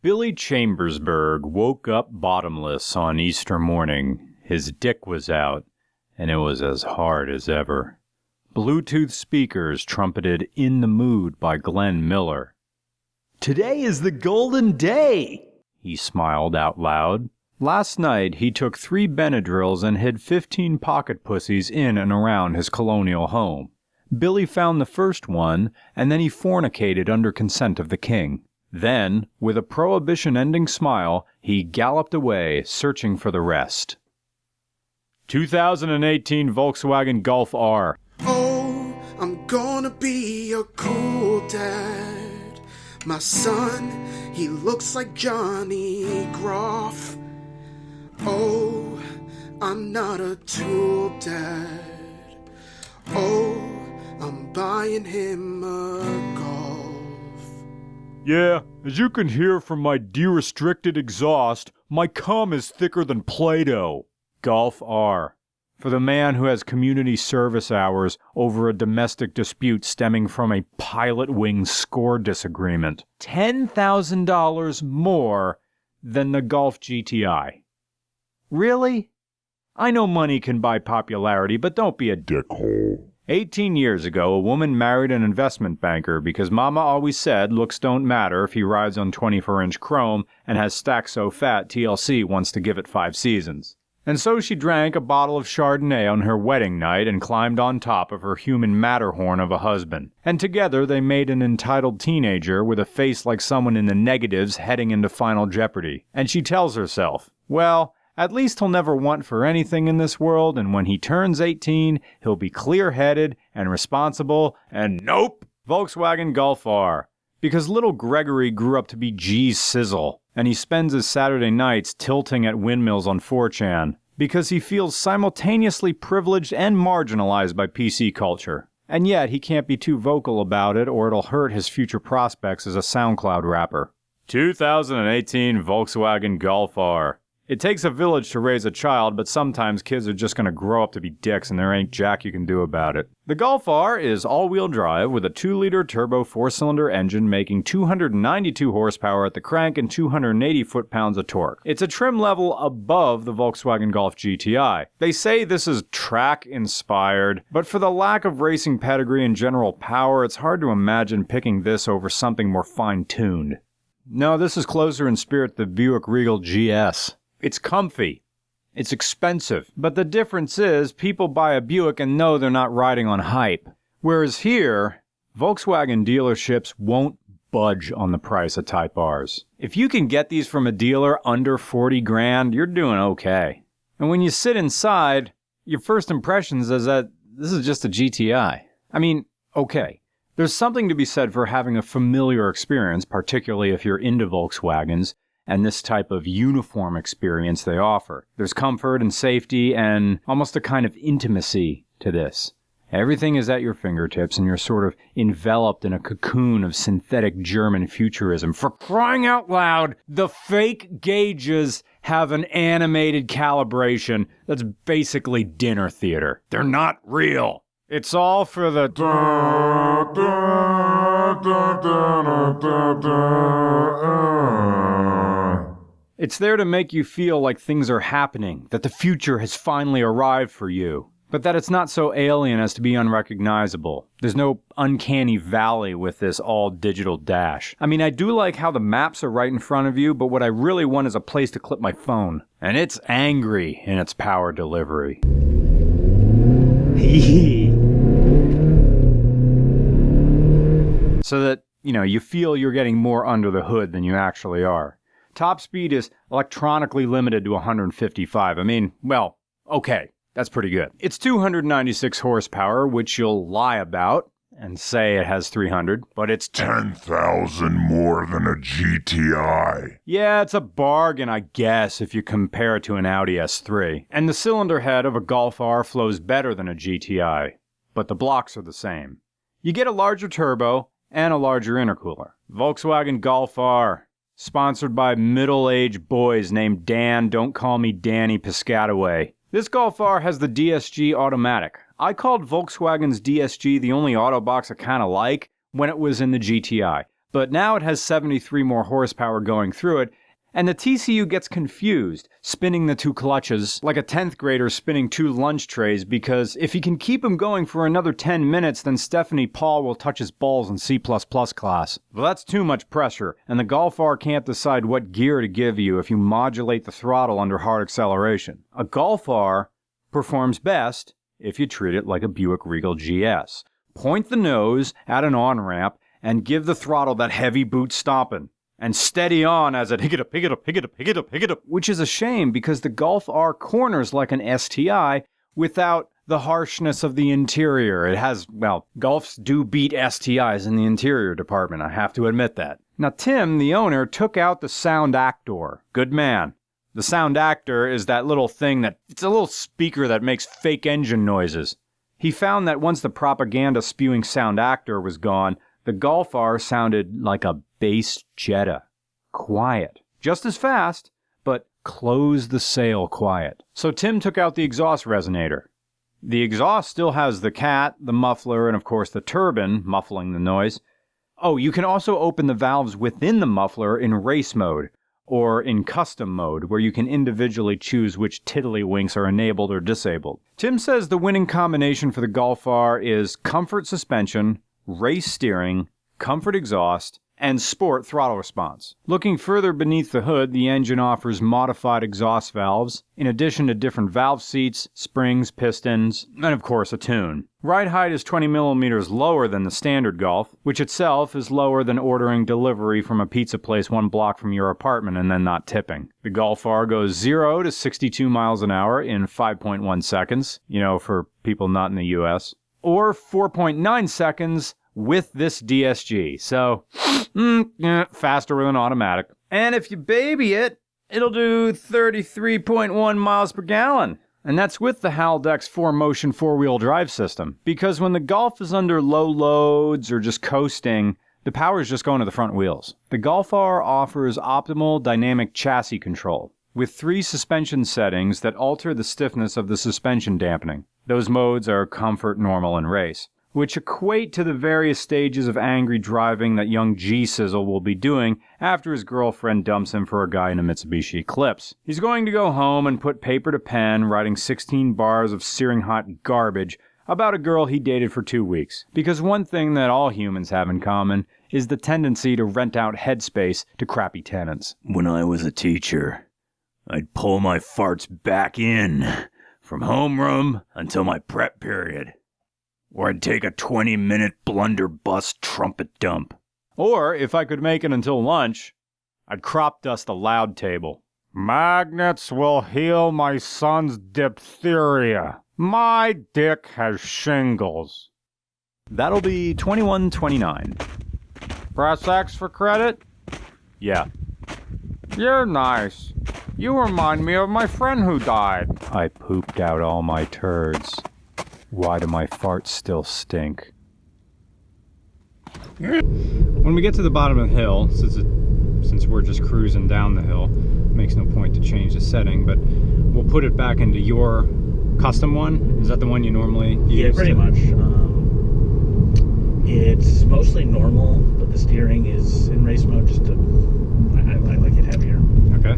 Billy Chambersburg woke up bottomless on Easter morning. His dick was out, and it was as hard as ever. Bluetooth speakers trumpeted In the Mood by Glenn Miller. "Today is the golden day," he smiled out loud. Last night, he took 3 Benadryls and hid 15 pocket pussies in and around his colonial home. Billy found the first one, and then he fornicated under consent of the king. Then, with a prohibition-ending smile, he galloped away, searching for the rest. 2018 Volkswagen Golf R. Oh, I'm gonna be a cool dad. My son, he looks like Johnny Groff. Oh, I'm not a tool dad. Oh, I'm buying him a Golf. Yeah, as you can hear from my de-restricted exhaust, my cum is thicker than Play-Doh. Golf R. For the man who has community service hours over a domestic dispute stemming from a pilot wing score disagreement. $10,000 more than the Golf GTI. Really? I know money can buy popularity, but don't be a dickhole. 18 years ago, a woman married an investment banker because Mama always said looks don't matter if he rides on 24-inch chrome and has stacks so fat TLC wants to give it 5 seasons. And so she drank a bottle of Chardonnay on her wedding night and climbed on top of her human Matterhorn of a husband. And together they made an entitled teenager with a face like someone in the negatives heading into Final Jeopardy. And she tells herself, well, at least he'll never want for anything in this world, and when he turns 18, he'll be clear-headed and responsible, and nope, Volkswagen Golf R. Because little Gregory grew up to be G's sizzle, and he spends his Saturday nights tilting at windmills on 4chan, because he feels simultaneously privileged and marginalized by PC culture. And yet, he can't be too vocal about it, or it'll hurt his future prospects as a SoundCloud rapper. 2018 Volkswagen Golf R. It takes a village to raise a child, but sometimes kids are just going to grow up to be dicks and there ain't jack you can do about it. The Golf R is all-wheel drive with a 2-liter turbo 4-cylinder engine making 292 horsepower at the crank and 280 foot-pounds of torque. It's a trim level above the Volkswagen Golf GTI. They say this is track-inspired, but for the lack of racing pedigree and general power, it's hard to imagine picking this over something more fine-tuned. No, this is closer in spirit to the Buick Regal GS. It's comfy. It's expensive. But the difference is, people buy a Buick and know they're not riding on hype. Whereas here, Volkswagen dealerships won't budge on the price of Type Rs. If you can get these from a dealer under 40 grand, you're doing okay. And when you sit inside, your first impressions is that this is just a GTI. I mean, okay. There's something to be said for having a familiar experience, particularly if you're into Volkswagens, and this type of uniform experience they offer. There's comfort and safety and almost a kind of intimacy to this. Everything is at your fingertips and you're sort of enveloped in a cocoon of synthetic German futurism. For crying out loud, the fake gauges have an animated calibration that's basically dinner theater. They're not real. It's all for the... It's there to make you feel like things are happening, that the future has finally arrived for you, but that it's not so alien as to be unrecognizable. There's no uncanny valley with this all-digital dash. I mean, I do like how the maps are right in front of you, but what I really want is a place to clip my phone. And it's angry in its power delivery. So that, you feel you're getting more under the hood than you actually are. Top speed is electronically limited to 155. I mean, well, okay, that's pretty good. It's 296 horsepower, which you'll lie about and say it has 300, but it's 10,000 more than a GTI. Yeah, it's a bargain, I guess, if you compare it to an Audi S3. And the cylinder head of a Golf R flows better than a GTI, but the blocks are the same. You get a larger turbo and a larger intercooler. Volkswagen Golf R. Sponsored by middle-aged boys named Dan, don't call me Danny Piscataway. This Golf R has the DSG automatic. I called Volkswagen's DSG the only auto box I kinda like when it was in the GTI. but now it has 73 more horsepower going through it, and the TCU gets confused, spinning the two clutches like a 10th grader spinning two lunch trays, because if he can keep him going for another 10 minutes, then Stephanie Paul will touch his balls in C++ class. Well, that's too much pressure, and the Golf R can't decide what gear to give you if you modulate the throttle under hard acceleration. A Golf R performs best if you treat it like a Buick Regal GS. Point the nose at an on-ramp and give the throttle that heavy boot stomping. And steady on as it hick-it-up, which is a shame because the Golf R corners like an STI without the harshness of the interior. It has, well, Golfs do beat STIs in the interior department, I have to admit that. Now Tim, the owner, took out the Sound Actor. Good man. The Sound Actor is that little thing it's a little speaker that makes fake engine noises. He found that once the propaganda spewing Sound Actor was gone, the Golf R sounded like a bass Jetta. Quiet. Just as fast, but close the sail quiet. So Tim took out the exhaust resonator. The exhaust still has the cat, the muffler, and of course the turbine, muffling the noise. Oh, you can also open the valves within the muffler in race mode, or in custom mode, where you can individually choose which tiddlywinks are enabled or disabled. Tim says the winning combination for the Golf R is comfort suspension, race steering, comfort exhaust, and sport throttle response. Looking further beneath the hood, the engine offers modified exhaust valves, in addition to different valve seats, springs, pistons, and of course a tune. Ride height is 20 millimeters lower than the standard Golf, which itself is lower than ordering delivery from a pizza place 1 block from your apartment and then not tipping. The Golf R goes 0 to 62 miles an hour in 5.1 seconds, for people not in the US, or 4.9 seconds with this DSG. So, faster with an automatic. And if you baby it, it'll do 33.1 miles per gallon. And that's with the Haldex 4Motion 4-wheel drive system. Because when the Golf is under low loads or just coasting, the power is just going to the front wheels. The Golf R offers optimal dynamic chassis control, with 3 suspension settings that alter the stiffness of the suspension dampening. Those modes are comfort, normal, and race, which equate to the various stages of angry driving that young G-Sizzle will be doing after his girlfriend dumps him for a guy in a Mitsubishi Eclipse. He's going to go home and put paper to pen, writing 16 bars of searing hot garbage about a girl he dated for 2 weeks. Because one thing that all humans have in common is the tendency to rent out headspace to crappy tenants. When I was a teacher, I'd pull my farts back in, from homeroom until my prep period. Or I'd take a 20-minute blunderbuss trumpet dump. Or, if I could make it until lunch, I'd crop dust a loud table. Magnets will heal my son's diphtheria. My dick has shingles. That'll be 21.29. Press X for credit? Yeah. You're nice. You remind me of my friend who died. I pooped out all my turds. Why do my farts still stink? When we get to the bottom of the hill, since we're just cruising down the hill, makes no point to change the setting, but we'll put it back into your custom one. Is that the one you normally use? Yeah, pretty much. It's mostly normal, but the steering is in race mode. I like it heavier. Okay.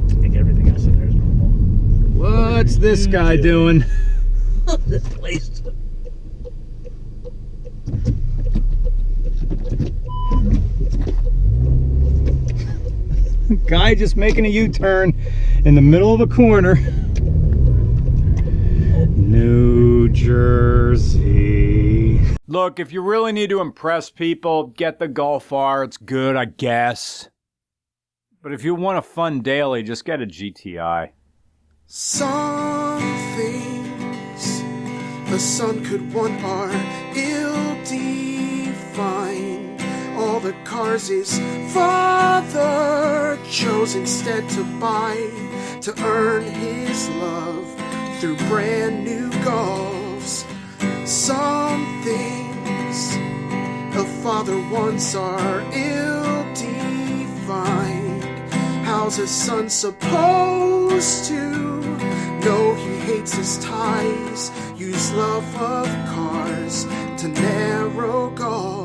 I think everything else in there is normal. What's this guy doing? This place. Guy just making a U-turn in the middle of a corner. New Jersey. Look, if you really need to impress people, get the Golf R. It's good, I guess. But if you want a fun daily, just get a GTI. Some things a son could want are ill-defined. All the cars his father chose instead to buy, to earn his love through brand new Golfs. Some things a father wants are ill-defined. How's a son supposed to know he hates his ties? Use love of cars to narrow goals.